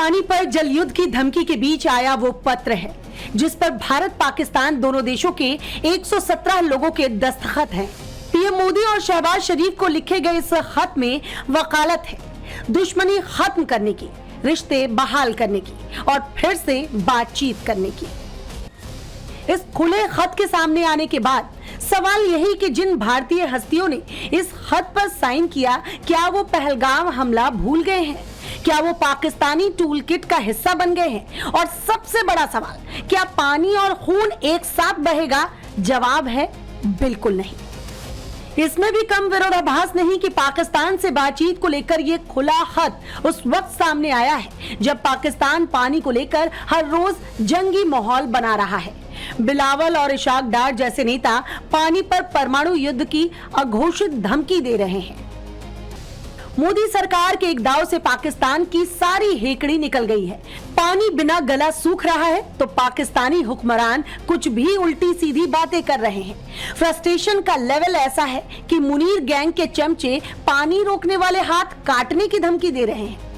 पानी पर जल युद्ध की धमकी के बीच आया वो पत्र है जिस पर भारत पाकिस्तान दोनों देशों के 117 लोगों के दस्तखत हैं। पीएम मोदी और शहबाज शरीफ को लिखे गए इस खत में वकालत है दुश्मनी खत्म करने की, रिश्ते बहाल करने की और फिर से बातचीत करने की। इस खुले खत के सामने आने के बाद सवाल यही कि जिन भारतीय हस्तियों ने इस खत पर साइन किया, क्या वो पहलगाम हमला भूल गए हैं? क्या वो पाकिस्तानी टूल किट का हिस्सा बन गए हैं? और सबसे बड़ा सवाल, क्या पानी और खून एक साथ बहेगा? जवाब है बिल्कुल नहीं। इसमें भी कम विरोधाभास नहीं कि पाकिस्तान से बातचीत को लेकर ये खुला खत उस वक्त सामने आया है जब पाकिस्तान पानी को लेकर हर रोज जंगी माहौल बना रहा है। बिलावल और इशाक डार जैसे नेता पानी पर परमाणु युद्ध की अघोषित धमकी दे रहे हैं। मोदी सरकार के एक दाव से पाकिस्तान की सारी हेकड़ी निकल गई है। पानी बिना गला सूख रहा है तो पाकिस्तानी हुक्मरान कुछ भी उल्टी सीधी बातें कर रहे हैं। फ्रस्ट्रेशन का लेवल ऐसा है कि मुनीर गैंग के चमचे पानी रोकने वाले हाथ काटने की धमकी दे रहे हैं।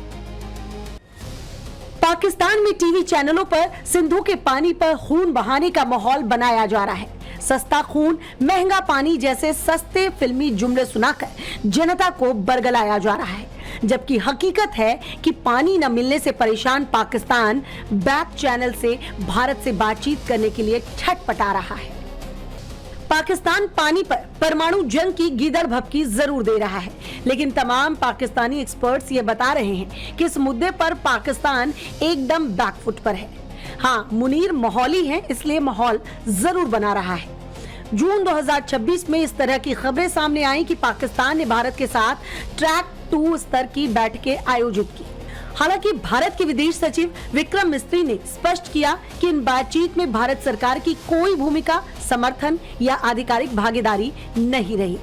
पाकिस्तान में टीवी चैनलों पर सिंधु के पानी पर खून बहाने का माहौल बनाया जा रहा है। सस्ता खून, महंगा पानी जैसे सस्ते फिल्मी जुमले सुनाकर जनता को बरगलाया जा रहा है, जबकि हकीकत है कि पानी न मिलने से परेशान पाकिस्तान बैक चैनल से भारत से बातचीत करने के लिए छटपटा रहा है। पाकिस्तान पानी पर परमाणु जंग की गीदड़ भभकी जरूर दे रहा है, लेकिन तमाम पाकिस्तानी एक्सपर्ट्स ये बता रहे हैं कि इस मुद्दे पर पाकिस्तान एकदम बैकफुट पर है। हाँ, मुनीर माहौली है, इसलिए माहौल जरूर बना रहा है। जून 2026 में इस तरह की खबरें सामने आई कि पाकिस्तान ने भारत के साथ ट्रैक 2 स्तर की बैठकें आयोजित की। हालांकि भारत के विदेश सचिव विक्रम मिस्त्री ने स्पष्ट किया कि इन बातचीत में भारत सरकार की कोई भूमिका, समर्थन या आधिकारिक भागीदारी नहीं रही।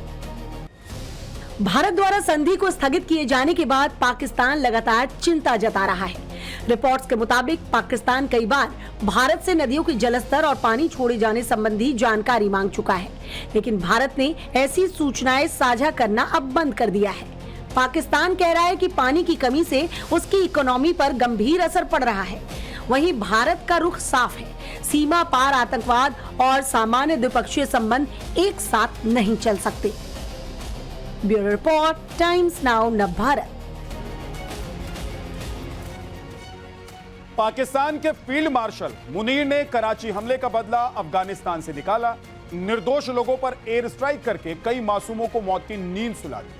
भारत द्वारा संधि को स्थगित किए जाने के बाद पाकिस्तान लगातार चिंता जता रहा है। रिपोर्ट्स के मुताबिक पाकिस्तान कई बार भारत से नदियों के जलस्तर और पानी छोड़े जाने संबंधी जानकारी मांग चुका है, लेकिन भारत ने ऐसी सूचनाएं साझा करना अब बंद कर दिया है। पाकिस्तान कह रहा है कि पानी की कमी से उसकी इकोनॉमी पर गंभीर असर पड़ रहा है। वहीं भारत का रुख साफ है, सीमा पार आतंकवाद और सामान्य द्विपक्षीय संबंध एक साथ नहीं चल सकते। Bureau report, times now Navbharat. Pakistan के फील्ड मार्शल मुनीर ने कराची हमले का बदला अफगानिस्तान से निकाला। निर्दोष लोगों पर एयर स्ट्राइक करके कई मासूमों को मौत की नींद सुला दिया।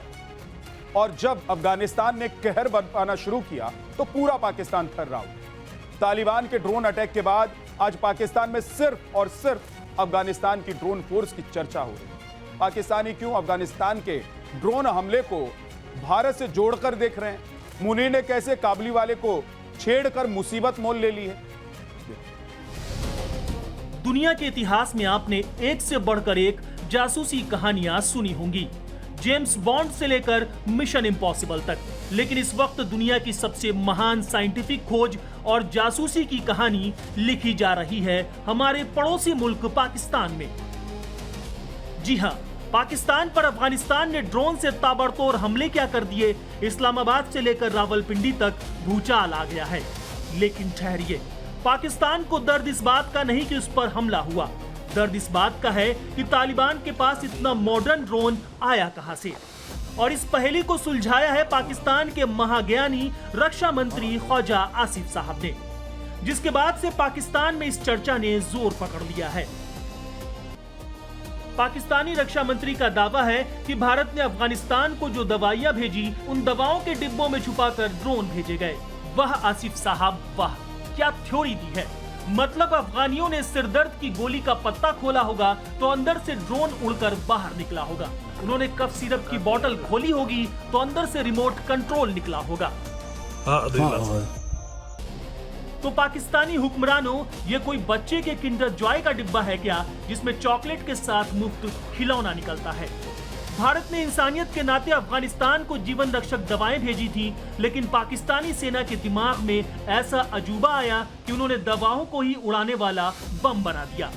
और जब अफगानिस्तान ने कहर बरपाना शुरू किया तो पूरा पाकिस्तान थर्रा उठा। तालिबान के ड्रोन अटैक के बाद आज पाकिस्तान में सिर्फ और सिर्फ अफगानिस्तान की ड्रोन फोर्स की चर्चा हो रही। पाकिस्तानी क्यों अफगानिस्तान के ड्रोन हमले को भारत से जोड़कर देख रहे हैं? मुनीर ने कैसे काबुली वाले को छेड़कर मुसीबत मोल ले ली है? दुनिया के इतिहास में आपने एक से बढ़कर एक जासूसी कहानियां सुनी होंगी, जेम्स बॉन्ड से लेकर मिशन इम्पॉसिबल तक। लेकिन इस वक्त दुनिया की सबसे महान साइंटिफिक खोज और जासूसी की कहानी लिखी जा रही है हमारे पड़ोसी मुल्क पाकिस्तान में। जी हां, पाकिस्तान पर अफगानिस्तान ने ड्रोन से ताबड़तोड़ हमले क्या कर दिए, इस्लामाबाद से लेकर रावलपिंडी तक भूचाल आ गया है। लेकिन ठहरिए, पाकिस्तान को दर्द इस बात का नहीं कि उस पर हमला हुआ, दर्द इस बात का है कि तालिबान के पास इतना मॉडर्न ड्रोन आया कहां से। और इस पहेली को सुलझाया है पाकिस्तान के महाज्ञानी रक्षा मंत्री ख्वाजा आसिफ साहब ने, जिसके बाद से पाकिस्तान में इस चर्चा ने जोर पकड़ लिया है। पाकिस्तानी रक्षा मंत्री का दावा है कि भारत ने अफगानिस्तान को जो दवाइयां भेजी, उन दवाओं के डिब्बों में छुपाकर ड्रोन भेजे गए। वाह आसिफ साहब वाह, क्या थ्योरी दी है। मतलब अफगानियों ने सिरदर्द की गोली का पत्ता खोला होगा तो अंदर से ड्रोन उड़कर बाहर निकला होगा। उन्होंने कफ सिरप की बोतल खोली होगी तो अंदर से रिमोट कंट्रोल निकला होगा। तो पाकिस्तानी हुक्मरानों, ये कोई बच्चे के किंडर जॉय का डिब्बा है क्या जिसमें चॉकलेट के साथ मुफ्त खिलौना निकलता है? भारत ने इंसानियत के नाते अफगानिस्तान को जीवन रक्षक दवाएं भेजी थी, लेकिन पाकिस्तानी सेना के दिमाग में ऐसा अजूबा आया कि उन्होंने दवाओं को ही उड़ाने वाला बम बना दिया।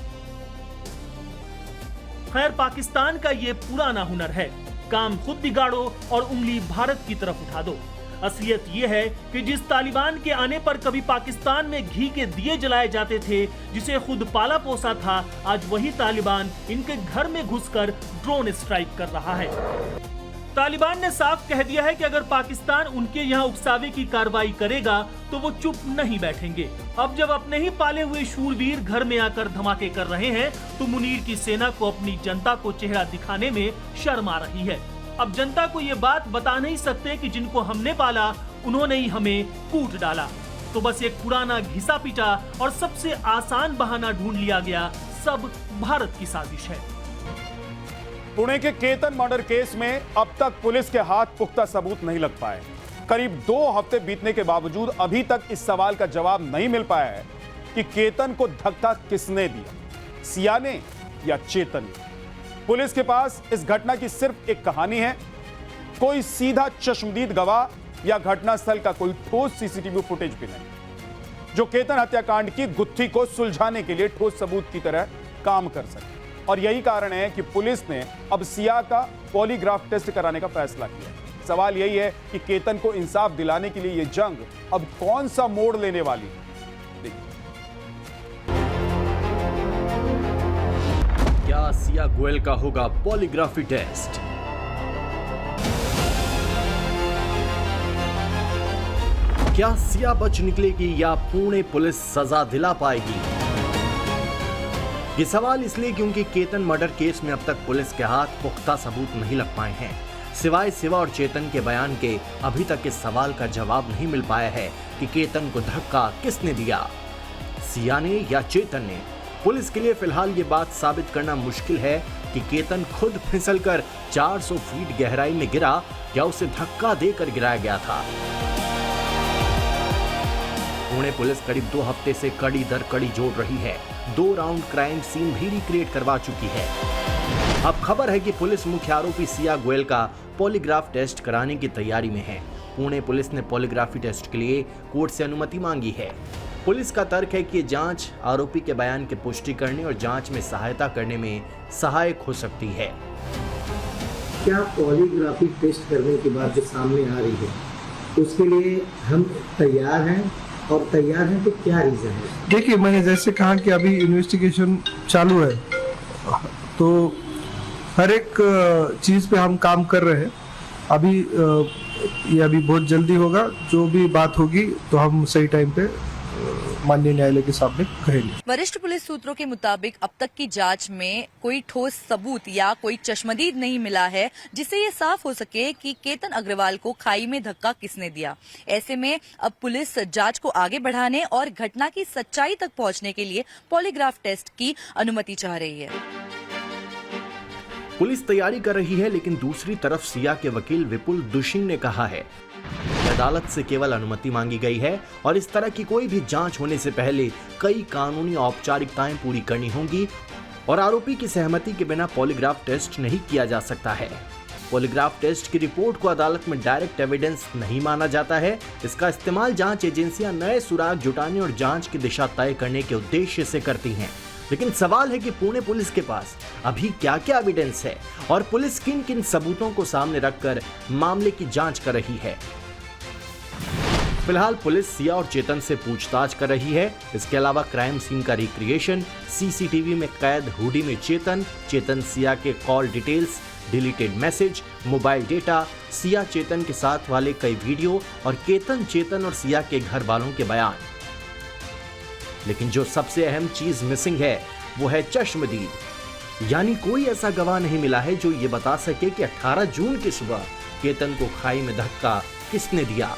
खैर, पाकिस्तान का ये पुराना हुनर है, काम खुद बिगाड़ो और उंगली भारत की तरफ उठा दो। असलियत ये है कि जिस तालिबान के आने पर कभी पाकिस्तान में घी के दिए जलाए जाते थे, जिसे खुद पाला पोसा था, आज वही तालिबान इनके घर में घुसकर ड्रोन स्ट्राइक कर रहा है। तालिबान ने साफ कह दिया है कि अगर पाकिस्तान उनके यहाँ उकसावे की कार्रवाई करेगा तो वो चुप नहीं बैठेंगे। अब जब अपने ही पाले हुए शूरवीर घर में आकर धमाके कर रहे हैं तो मुनीर की सेना को अपनी जनता को चेहरा दिखाने में शर्म आ रही है। अब जनता को ये बात बता नहीं सकते कि जिनको हमने पाला उन्होंने ही हमें कूट डाला। तो बस एक पुराना घिसा पिटा और सबसे आसान बहाना ढूंढ लिया गया, सब भारत की साजिश है। पुणे के केतन मर्डर केस में अब तक पुलिस के हाथ पुख्ता सबूत नहीं लग पाए। करीब 2 हफ्ते बीतने के बावजूद अभी तक इस सवाल का जवाब नहीं मिल पाया है कि केतन को धक्का किसने दिया, सिया ने या चेतन। पुलिस के पास इस घटना की सिर्फ एक कहानी है, कोई सीधा चश्मदीद गवाह या घटनास्थल का कोई ठोस सीसीटीवी फुटेज भी नहीं, जो केतन हत्याकांड की गुत्थी को सुलझाने के लिए ठोस सबूत की तरह काम कर सके। और यही कारण है कि पुलिस ने अब सिया का पॉलीग्राफ टेस्ट कराने का फैसला किया। सवाल यही है कि केतन को इंसाफ दिलाने के लिए यह जंग अब कौन सा मोड़ लेने वाली है। क्या सिया गोयल का होगा पॉलीग्राफी टेस्ट? क्या सिया बच निकलेगी या पुणे पुलिस सजा दिला पाएगी? ये सवाल इसलिए क्योंकि केतन मर्डर केस में अब तक पुलिस के हाथ पुख्ता सबूत नहीं लग पाए हैं। सिवाय सिवा और चेतन के बयान के अभी तक इस सवाल का जवाब नहीं मिल पाया है कि केतन को धक्का किसने दिया, सिया ने या चेतन ने। पुलिस के लिए फिलहाल ये बात साबित करना मुश्किल है कि केतन खुद फिसलकर 400 फीट गहराई में गिरा या उसे धक्का देकर गिराया गया था। पुणे पुलिस करीब 2 हफ्ते से कड़ी दर कड़ी जोड़ रही है। 2 राउंड क्राइम सीन भी रिक्रिएट करवा चुकी है। अब खबर है कि पुलिस मुख्य आरोपी सिया गोयल का पॉलीग्राफ टेस्ट कराने की तैयारी में है। पुणे पुलिस ने पॉलीग्राफी टेस्ट के लिए कोर्ट से अनुमति मांगी है। पुलिस का तर्क है कि जांच आरोपी के बयान की पुष्टि करने और जांच में सहायता करने में सहायक हो सकती है। क्या पॉलीग्राफी टेस्ट करने की बात जो सामने आ रही है उसके लिए हम तैयार हैं, और तैयार हैं तो क्या रीजन है? देखिए, मैंने जैसे कहा कि अभी इन्वेस्टिगेशन चालू है, तो हर एक चीज़ पे हम काम कर रहे हैं। अभी ये अभी बहुत जल्दी होगा, जो भी बात होगी तो हम सही टाइम पे माननीय न्यायालय के सामने कहेंगे। वरिष्ठ पुलिस सूत्रों के मुताबिक अब तक की जांच में कोई ठोस सबूत या कोई चश्मदीद नहीं मिला है जिससे ये साफ हो सके कि केतन अग्रवाल को खाई में धक्का किसने दिया। ऐसे में अब पुलिस जांच को आगे बढ़ाने और घटना की सच्चाई तक पहुंचने के लिए पॉलीग्राफ टेस्ट की अनुमति चाह रही है। पुलिस तैयारी कर रही है, लेकिन दूसरी तरफ सिया के वकील विपुल दुशिंग ने कहा है अदालत से केवल अनुमति मांगी गई है और इस तरह की कोई भी जांच होने से पहले कई कानूनी औपचारिकताएं पूरी करनी होंगी और आरोपी की सहमति के बिना पॉलीग्राफ टेस्ट नहीं किया जा सकता है। पॉलीग्राफ टेस्ट की रिपोर्ट को अदालत में डायरेक्ट एविडेंस नहीं माना जाता है। इसका इस्तेमाल जांच एजेंसियां नए सुराग जुटाने और जांच की दिशा तय करने के उद्देश्य से करती हैं। लेकिन सवाल है कि पुणे पुलिस के पास अभी क्या क्या एविडेंस है और पुलिस किन किन सबूतों को सामने रखकर मामले की जांच कर रही है। फिलहाल पुलिस सिया और चेतन से पूछताछ कर रही है। इसके अलावा क्राइम सीन का रिक्रिएशन, सीसीटीवी में कैद हुडी में चेतन सिया के call details, deleted message, mobile data, Siya Chetan के साथ वाले कई वीडियो और केतन चेतन और सिया के घर वालों के बयान। लेकिन जो सबसे अहम चीज मिसिंग है वो है चश्मदीद, यानी कोई ऐसा गवाह नहीं मिला है जो ये बता सके कि 18 जून की सुबह केतन को खाई में धक्का किसने दिया।